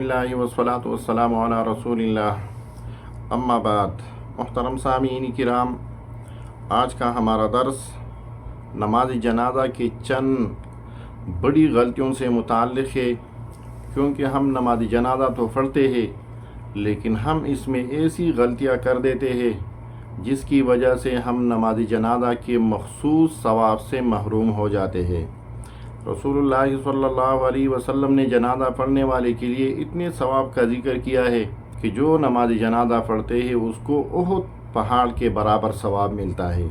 اللہ والصلاۃ والسلام علی رسول اللہ اما بعد۔ محترم سامعین کرام، آج کا ہمارا درس نماز جنازہ کی چند بڑی غلطیوں سے متعلق ہے، کیونکہ ہم نماز جنازہ تو پڑھتے ہیں لیکن ہم اس میں ایسی غلطیاں کر دیتے ہیں جس کی وجہ سے ہم نماز جنازہ کے مخصوص ثواب سے محروم ہو جاتے ہیں۔ رسول اللہ صلی اللہ علیہ وسلم نے جنازہ پڑھنے والے کے لیے اتنے ثواب کا ذکر کیا ہے کہ جو نماز جنازہ پڑھتے ہیں اس کو احد پہاڑ کے برابر ثواب ملتا ہے،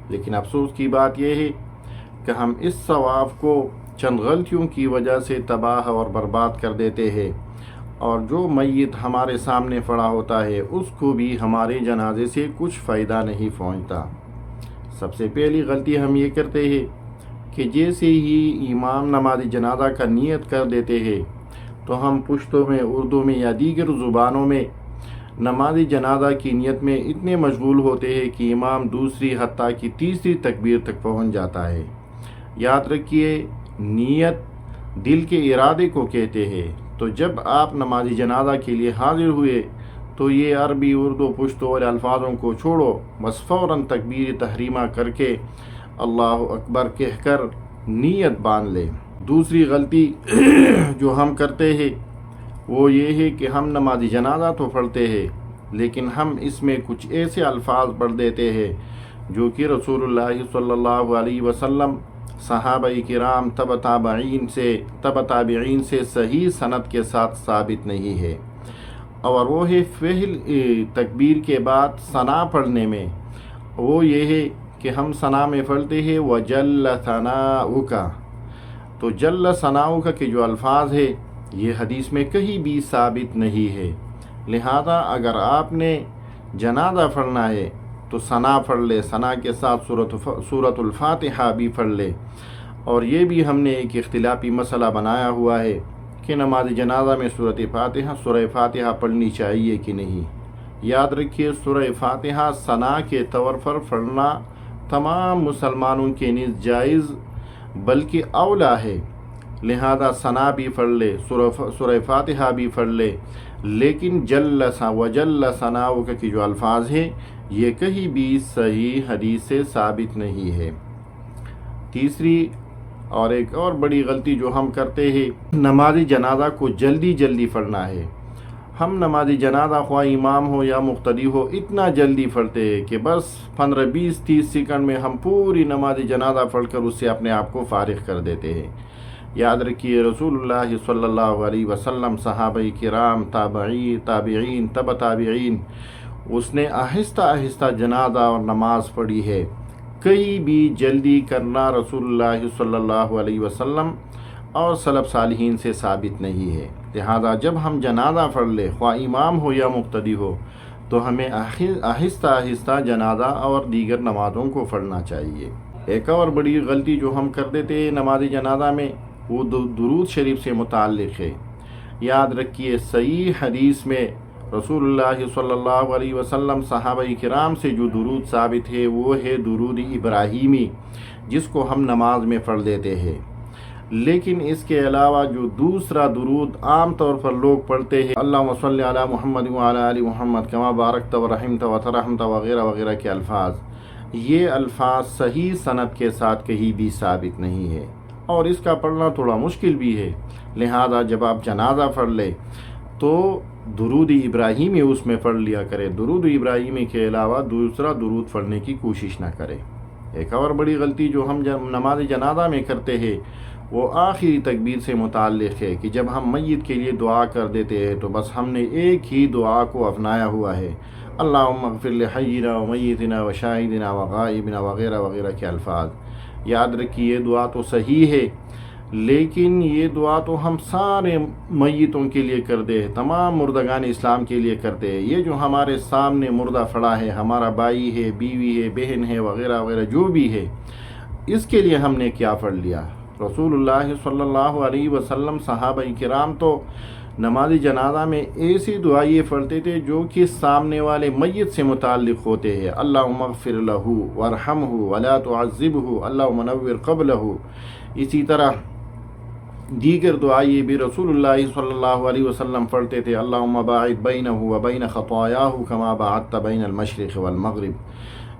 لیکن افسوس کی بات یہ ہے کہ ہم اس ثواب کو چند غلطیوں کی وجہ سے تباہ اور برباد کر دیتے ہیں، اور جو میت ہمارے سامنے پڑا ہوتا ہے اس کو بھی ہمارے جنازے سے کچھ فائدہ نہیں پہنچتا۔ سب سے پہلی غلطی ہم یہ کرتے ہیں کہ جیسے ہی امام نماز جنازہ کا نیت کر دیتے ہیں تو ہم پشتوں میں، اردو میں یا دیگر زبانوں میں نماز جنازہ کی نیت میں اتنے مشغول ہوتے ہیں کہ امام دوسری حتیٰ کہ تیسری تکبیر تک پہنچ جاتا ہے۔ یاد رکھیے، نیت دل کے ارادے کو کہتے ہیں، تو جب آپ نماز جنازہ کے لیے حاضر ہوئے تو یہ عربی، اردو، پشتو والے الفاظوں کو چھوڑو، بس فوراً تکبیر تحریمہ کر کے اللہ اکبر کہہ کر نیت باندھ لے۔ دوسری غلطی جو ہم کرتے ہیں وہ یہ ہے کہ ہم نماز جنازہ تو پڑھتے ہیں لیکن ہم اس میں کچھ ایسے الفاظ پڑھ دیتے ہیں جو کہ رسول اللہ صلی اللہ علیہ وسلم، صحابہ کرام، تبع تابعین سے صحیح سند کے ساتھ ثابت نہیں ہے، اور وہ ہے فعل تکبیر کے بعد ثنا پڑھنے میں۔ وہ یہ ہے کہ ہم ثنا میں پڑھتے ہیں وَجَلَّ ثَنَاؤُكَ، تو جل ثناؤک کے جو الفاظ ہے یہ حدیث میں کہیں بھی ثابت نہیں ہے، لہذا اگر آپ نے جنازہ پڑھنا ہے تو ثنا پڑھ لے، ثنا کے ساتھ سورۃ الفاتحہ بھی پڑھ لے۔ اور یہ بھی ہم نے ایک اختلافی مسئلہ بنایا ہوا ہے کہ نماز جنازہ میں سورہ فاتحہ پڑھنی چاہیے کہ نہیں۔ یاد رکھیے، سورہ فاتحہ ثنا کے طور پر پڑھنا تمام مسلمانوں کے نیز جائز بلکہ اولا ہے، لہذا ثنا بھی پڑھ لے، سورہ فاتحہ بھی پڑھ لے، لیکن وَجَلَّ ثَنَاؤُكَ کے جو الفاظ ہیں یہ کہیں بھی صحیح حدیث سے ثابت نہیں ہے۔ تیسری اور ایک اور بڑی غلطی جو ہم کرتے ہیں، نماز جنازہ کو جلدی پڑھنا ہے۔ ہم نماز جنازہ خواہ امام ہو یا مقتدی ہو اتنا جلدی پڑھتے ہیں کہ بس 15 20 30 سیکنڈ میں ہم پوری نماز جنازہ پڑھ کر اس سے اپنے آپ کو فارغ کر دیتے ہیں۔ یاد رکھیے، رسول اللہ صلی اللہ علیہ وسلم، صحابہ کرام، تابعین، تبع تابعین، اس نے آہستہ آہستہ جنازہ اور نماز پڑھی ہے۔ کہیں بھی جلدی کرنا رسول اللہ صلی اللہ علیہ وسلم اور سلف صالحین سے ثابت نہیں ہے، لہذا جب ہم جنازہ پڑھ لے، خواہ امام ہو یا مقتدی ہو، تو ہمیں آہستہ آہستہ جنازہ اور دیگر نمازوں کو پڑھنا چاہیے۔ ایک اور بڑی غلطی جو ہم کر دیتے ہیں نماز جنازہ میں، وہ درود شریف سے متعلق ہے۔ یاد رکھیے، صحیح حدیث میں رسول اللہ صلی اللہ علیہ وسلم، صحابہ کرام سے جو درود ثابت ہے وہ ہے درود ابراہیمی، جس کو ہم نماز میں پڑھ دیتے ہیں۔ لیکن اس کے علاوہ جو دوسرا درود عام طور پر لوگ پڑھتے ہیں، اللہم صلی علی محمد وعلی آل محمد کما بارکت ورحمت وترحمت وغیرہ وغیرہ کے الفاظ، یہ الفاظ صحیح سند کے ساتھ کہیں بھی ثابت نہیں ہے، اور اس کا پڑھنا تھوڑا مشکل بھی ہے، لہذا جب آپ جنازہ پڑھ لیں تو درود ابراہیمی اس میں پڑھ لیا کرے، درود ابراہیمی کے علاوہ دوسرا درود پڑھنے کی کوشش نہ کرے۔ ایک اور بڑی غلطی جو ہم نماز جنازہ میں کرتے ہیں وہ آخری تکبیر سے متعلق ہے کہ جب ہم میت کے لیے دعا کر دیتے ہیں تو بس ہم نے ایک ہی دعا کو اپنایا ہوا ہے، اللہم اغفر لحینا و میتنا و شاہدنا و غائبنا وغیرہ وغیرہ کے الفاظ۔ یاد رکھیے، یہ دعا تو صحیح ہے لیکن یہ دعا تو ہم سارے میتوں کے لیے کرتے ہیں، تمام مردگان اسلام کے لیے کرتے ہیں۔ یہ جو ہمارے سامنے مردہ پڑا ہے، ہمارا بھائی ہے، بیوی ہے، بہن ہے، وغیرہ وغیرہ جو بھی ہے، اس کے لیے ہم نے کیا پڑھ لیا؟ رسول اللہ صلی اللہ علیہ وسلم، صحابہ کرام تو نماز جنازہ میں ایسی دعائیں پڑھتے تھے جو کہ سامنے والے میت سے متعلق ہوتے ہیں، اللہم اغفر لہ وارحمہ ولا تعذبہ، اللہم نور قبرہ۔ اسی طرح دیگر دعائیں بھی رسول صلی اللہ علیہ وسلم پڑھتے تھے، اللہم باعد بینہ و بین خطایاہ کما باعدت بین المشرق والمغرب۔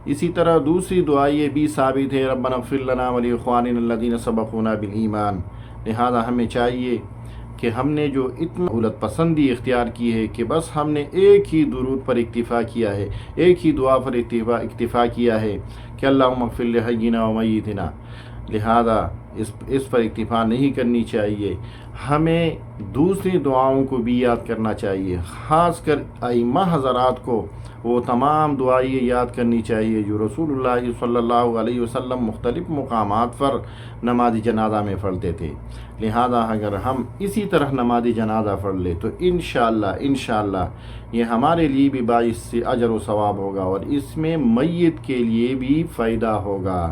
اسی طرح دوسری دعائیں بھی ثابت ہے، ربنا اغفر لنا ولاخواننا الذین سبقونا بالایمان۔ لہذا ہمیں چاہیے کہ ہم نے جو اتنا غلط پسندی اختیار کی ہے کہ بس ہم نے ایک ہی درود پر اکتفا کیا ہے، ایک ہی دعا پر اکتفا کیا ہے کہ اللہم اغفر لحینا و میتنا، لہذا اس پر اکتفا نہیں کرنی چاہیے۔ ہمیں دوسری دعاؤں کو بھی یاد کرنا چاہیے، خاص کر ائمہ حضرات کو وہ تمام دعائیں یاد کرنی چاہیے جو رسول اللہ صلی اللہ علیہ وسلم مختلف مقامات پر نماز جنازہ میں پڑھتے تھے۔ لہذا اگر ہم اسی طرح نماز جنازہ پڑھ لیں تو انشاءاللہ یہ ہمارے لیے بھی باعث سے اجر و ثواب ہوگا اور اس میں میت کے لیے بھی فائدہ ہوگا۔